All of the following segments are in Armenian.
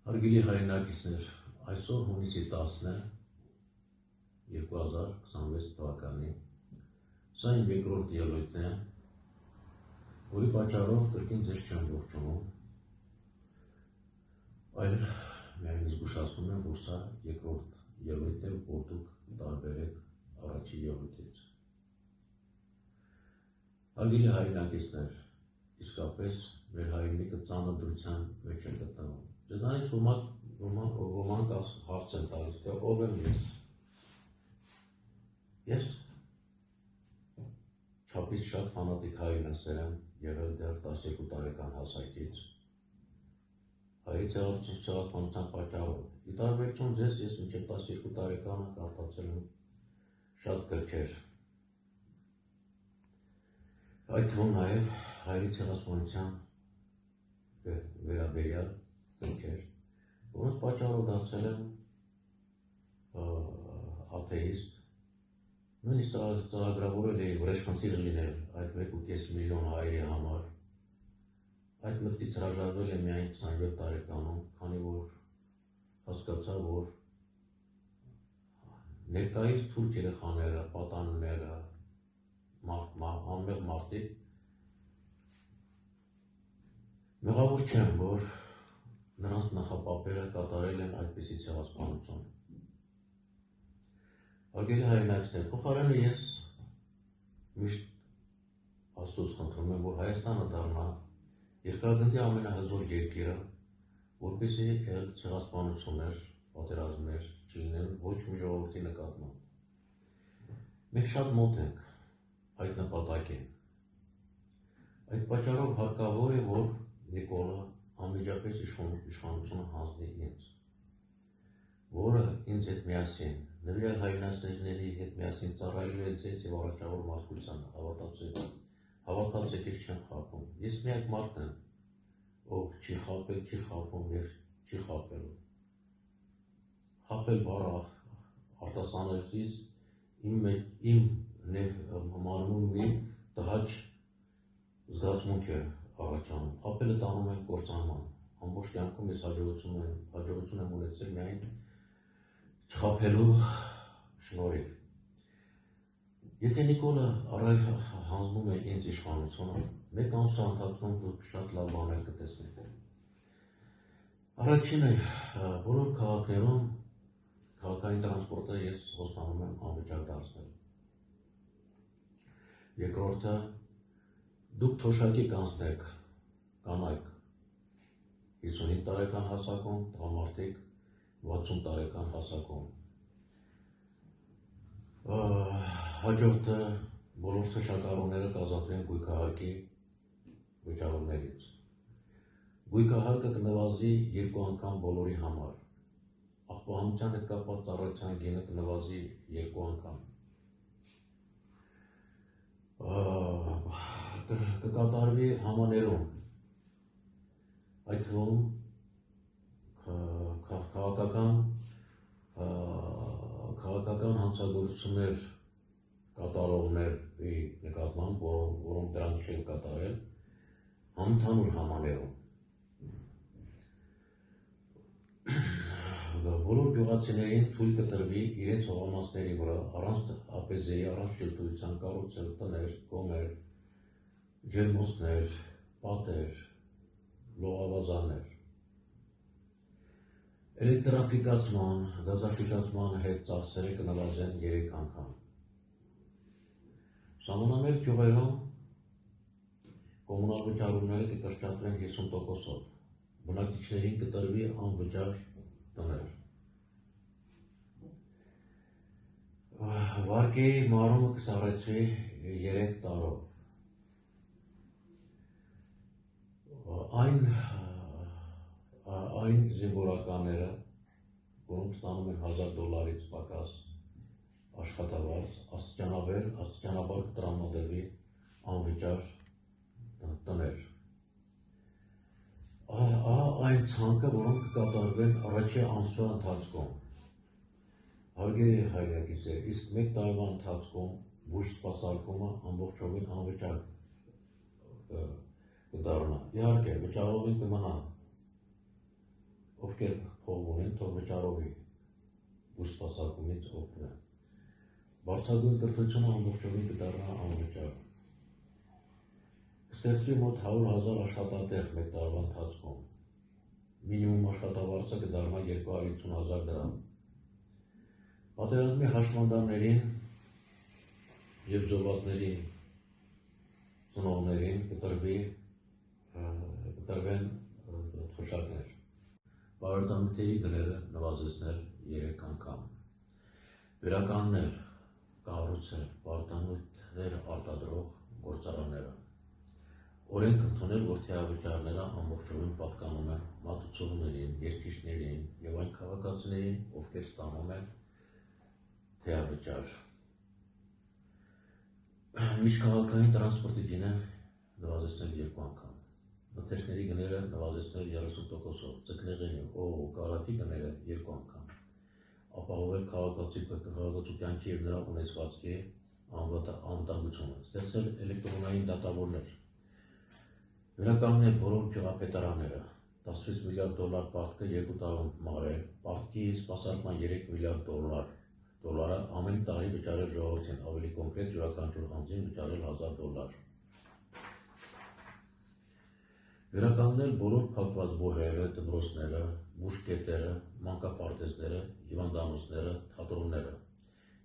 Հարգելի հայրենակիցներ, այսօր հունիսի 10-ն է 2026 թվականի, սա իմ երկրորդ ելույթն է, որի պատճառով կրկին ձեզ չեմ ողջունում, այլ միայն զգուշացնում եմ, որ սա երկրորդ ելույթն է, որ դուք տարբերեք առաջի ելույթից։ Հարգելի հայրենակիցներ, իսկապես մեր հայրենիքը ծանր դրության մեջ է գտնվում։ Ձեզանից ոմանք հարց են տալիս, թե ով եմ ես։ Ես չափից շատ ֆանատիկ հայրենասեր եմ եղել դեռ 12 տարեկան հասակից, հայրից ցեղասպանության պատճառով։ Ի տարբերություն ձեզ, ես մինչև 12 տարեկանը կարդացել եմ շատ գրքեր, այդ թվում նաև հայրի ցեղասպանության վերաբերյալ գրքեր, որոնց պատճառով դարձել եմ աթեիստ, նույնիսկ ծրագրավորել էի վրեժխնդիր լինել այդ 1,5 միլիոն հայերի համար, այդ մտքից հրաժարվել եմ միայն 27 տարեկանում, քանի որ հասկացա, որ ներկայիս թուրք երեխաները, պատանիները, անմեղ մարդիկ մեղավոր չեն, որ նրանց նախապապերը կատարել են այդպիսի ցեղասպանություն։ Հարգելի հայրենակիցներ, փոխարենը ես միշտ Աստծուց խնդրում եմ, որ Հայաստանը դառնա երկրագնդի ամենահզոր երկիրը, որպեսզի ցեղասպանություններ, պատերազմներ չլինեն ոչ մի ժողովրդի նկատմամբ։ Մենք շատ մոտ ենք այդ նպատակին։ Այդ պատճառով հարկավոր է, որ Նիկոլը անմիջապես իշխանությունը հանձնի ինձ, որը ինձ հետ միասին, նվիրյալ հայրենասերների հետ միասին ծառայելու է ձեզ և առաջավոր մարդկությանը, հավատացեք, ես չեմ խաբում։ Ես միակ մարդն եմ, ով չի խաբել, չի խաբում և չի խաբելու։ Խաբել բառը արտասանեցիս իմ մարմնում մի տհաճ զգացմունք է առաջանում։ Խաբելը տանում եմ կործանման։ Ամբողջ կյանքում ես հաջողություն եմ ունեցել միայն չխաբելու շնորհիվ։ Եթե Նիկոլը հանձնում է ինձ իշխանությունը, մեկ ամսվա ընթացքում դուք շատ լավ բաներ կտեսնեք։ Առաջինը, բոլոր քաղաքներում քաղաքային տրանսպորտը ես խոստանում եմ անվճար դարձնել։ Երկրորդը, դուք թոշակի կանցնեք կանայք 55 տարեկան հասակում, տղամարդիկ 60 տարեկան հասակում։ Հաջորդը, բոլոր թոշակառուները կազատվեն գույքահարկի վճարումներից։ Գույքահարկը կնվազի 2 անգամ բոլորի համար։ Աղբահանության հետ կապված ծառայության գինը կնվազի 2 անգամ։ Կկատարվի համաներում, այդ թվում քաղաքական հանցագործություններ կատարողների նկատմամբ, որոնք դրանք չեն կատարել, համընդհանուր համաներում։ Բոլոր գյուղացիներին թույլ կտրվի իրենց հողամասների վրա առանց ԱՊԶ-ի, առանց շրջության կառուցել տներ, կոմեր, ջերմոցներ, պատեր, լողավազաններ։ Էլեկտրաֆիկացման, գազաֆիկացման հետ ծախսերը կնվազեն 3 անգամ։ Սահմանամերձ գյուղերում կոմունալ վճարումները կկրճատվեն 50%-ով, բնակիչներին կտրվի անվճար տներ։ Վարկեի մարումը կսառեցվի 3 տարով։ Այն զինվորականները, որոնք ստանում են $1000-ից պակաս աշխատավարձ, աստիճանաբար կտրամադրվի անվճար տներ։ Այն ցանկը, որոնք կկատարվեն առաջի ամսվա ընթացքում։ Հարգելի հայրենակիցներ, իսկ 1 տարվա ընթացքում բուժ սպասարկումը ամբողջովին անվճար կդառնա։ Իհարկե, վճարողին կմնա, ով ովքեր փող ունեն, թող վճարովի ու սպասարկումից օգտվեն։ Բարձրագույն կրթությունը ամբողջովին կդառնա անվճար։ Կստեղծվի մոտ 100,000 աշխատատեղ մեկ տարվա ընթացքում։ Մինիմում աշխատավարձը կդառնա 250,000 դրամ։ Պատերազմի հաշմանդամներին և զոհվածներին ծնողներին կտրվեն թոշակներ։ Բարեկամների գները նվազեցնել 3 անգամ։ Վերականգնել, կառուցել պարտանյութեր արտադրող գործարանները։ Օրենք ընդունել, որ թիավճարները ամբողջովին պատկանում են մատուցողներին, երկիշներին և այն քաղաքացիներին, ովքեր ստանում են թիավճար։ Միջքաղաքային տրանսպորտի գինը նվազեցնել 2 անգամ։ Մթերքների գները նվազեցնել 30%-ով, ձկնեղենի, օղու, կարագի գները 2 անգամ։ Ապահովել քաղաքացու կյանքի և նրա ունեցվածքի անվտանգությունը, ստեղծել էլեկտրոնային դատավորներ, վերականգնել բոլոր գյուղապետարանները, 16 միլիարդ դոլար պարտքը 2 տարում մարել, պարտքի սպասարկման 3 միլիարդ դոլարը ամեն տարի վճարել ժողովրդին, ավելի կոնկրետ յուրաքանչյուր անձին վճարել $1000։ Վերականգնել բոլոր փակված բուհերը, դպրոցները, բուժկետերը, մանկապարտեզները, հիվանդանոցները, թատրոնները։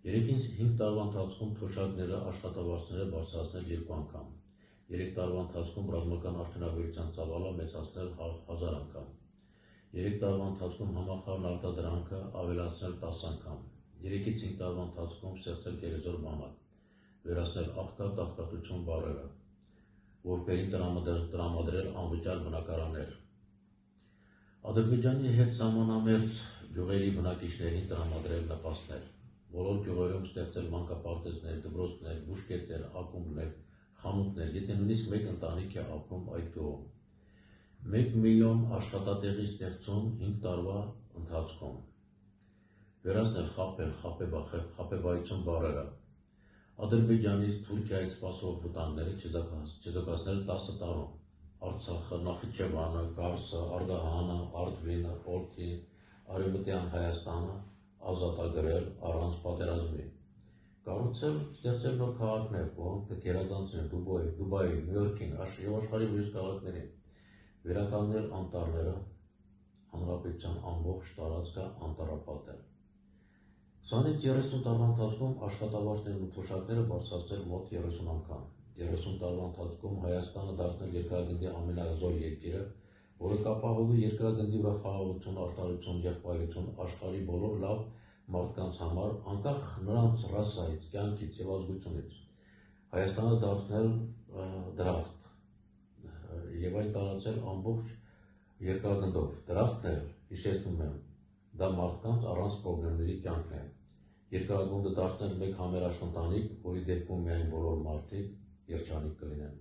3-5 տարվա ընթացքում թոշակները, աշխատավարձները բարձրացնել 2 անգամ։ 3 տարվա ընթացքում ռազմական արդյունաբերության ծավալը մեծացնել 1000 անգամ։ 3 տարվա ընթացքում համախառն արտադրանքը ավելացնել 10 անգամ։ 3-5 տարվա ընթացքում ստեղծել գերեզոր բանակ, վերացնել աղքատ-աղքատություն բառերը, որպերի տրամադրել անվճար բնակարաններ։ Ադրբեջանի հետ սահմանամերձ գյուղերի բնակիչներին տրամադրել նպաստներ, բոլոր գյուղերում ստեղծել մանկապարտեզներ, դպրոցներ, բուժկետեր, ակումբներ, խանութներ, եթե նույնիսկ մեկ ընտանիք է ապրում այդ գյուղում։ 1 միլիոն աշխատատեղի ստեղծում 5 տարվա ընթացքում։ Վերացնել խաբել, խաբեբայություն բառերը։ Ադրբեջանից, Թուրքիայից սպասող վտանգները չեզոքացնել 10 տարում։ Արցախը, Նախիջևանը, Կարսը, Արդահանը, Արդվինը, Օրթին, Արևմտյան Հայաստանը ազատագրել առանց պատերազմի։ Կառուցել, ստեղծել նոր քաղաքներ, որոնք կգերազանցնեն Դուբայի, Նյու Յորքին և աշխարհի ուրիշ քաղաքներին։ Վերականգնել անտառները, հանրապետության ամբողջ տարածքը անտառապատել։ 20-ից 30 տարվա ընթացքում աշխատավարձներն ու թոշակները բարձրացնել մոտ 30 անգամ։ 30 տարվա ընթացքում Հայաստանը դարձնել երկրագնդի ամենազոր երկիրը, որը կապահովի երկրագնդի վրա խաղաղություն, արդարություն, եղբայրություն աշխարհի բոլոր լավ մարդկանց համար, անկախ նրանց ռասայից, կյանքից և ազգությունից։ Հայաստանը դարձնել դրախտ և այն տարածել ամբողջ երկրագնդով։ Դրախտն էլ, հիշեցնում եմ, դա մարդկանց առանց պրոբլեմների կյանքն է։ Երկրագունդը դարձնել մեկ համերաշխ ընտանիք, որի դեպքում միայն բոլոր մարդիկ երջանիկ կլինեն։